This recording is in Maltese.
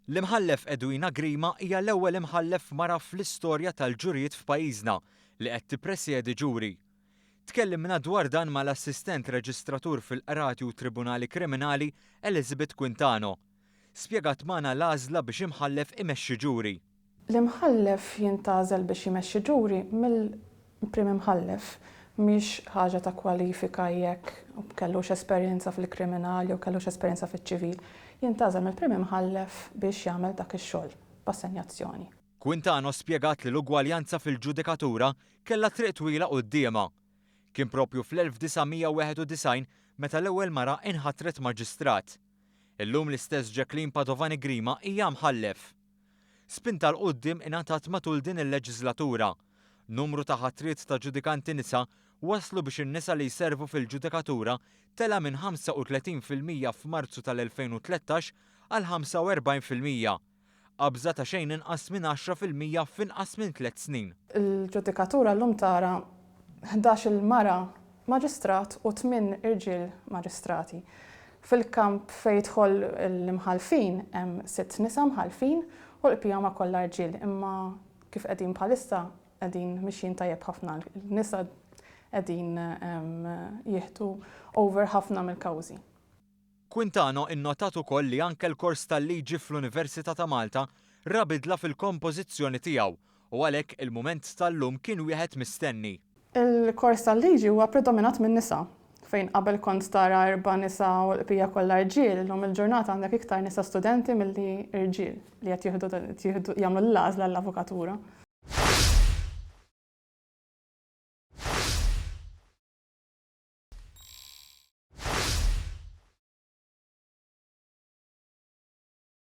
L-imħallef Edwina Grima hija l-ewwel imħallef mara fl-istorja tal-ġurijiet f'pajjiżna li qed tippresjedi ġuri. Tkellimna dwar dan mal-assistent reġistratur fil-Qrati u Tribunali Kriminali Elizabeth Quintano. Spjegat magħna l-għażla biex imħallef imexxi ġuri. L-imħallef jintgħażel biex jmexxi ġuri mill-prim imħallef mhix ħaġa ta' kwalifika jekk kellux esperjenza fil-kriminali jew kellux esperjenza fiċ-ċivil. Jintgħażel mill-prim imħallef biex jagħmel dak ix-xogħol b'assenjazzjoni. Quintano spjegat li l-ugwaljanza fil-ġudikatura kellha triq twila qudiemha. Kien proprju fl-1991 meta l-ewwel mara inħatret maġistrat. Illum l-istess Jacqueline Padovani Grima hija mħallef. Spinta l-qudiem ingħatat matul din il-leġislatura. Numru ta' ħatriet ta' ġudikanti nisa waslu biex in-nisa li jservu fil-ġudikatura tela minn 35% f'Marzu tal-2013 għal 45%. Qabża ta' xejn inqas minn 10% f'inqas minn 3 snin. Il-ġudikatura llum tara 11 mara maġistrat u 8 irġiel maġistrati. Fil-kamp fejn jidħol l-imħalfin hemm 6 nisa mħalfin u l-bqija ma kollha irġiel, imma kif qegħdin bħalissa qegħdin mixjin tajjeb ħafna. Nisa qegħdin jieħdu over ħafna mill-kawżi. Quintano innotat ukoll li anke l-kors tal-liġi fl-Università ta' Malta ra bidla fil-kompożizzjoni tiegħu u għalhekk il-mument tal-lum kien wieħed mistenni. Il-kors tal-liġi huwa predominat minn nisa. Fejn qabel kont tara 4 nisa u l-bqija kollha irġiel, illum il-ġurnata għandek iktar nisa studenti milli irġiel li qed jagħmlu l-għażla l-avukatura.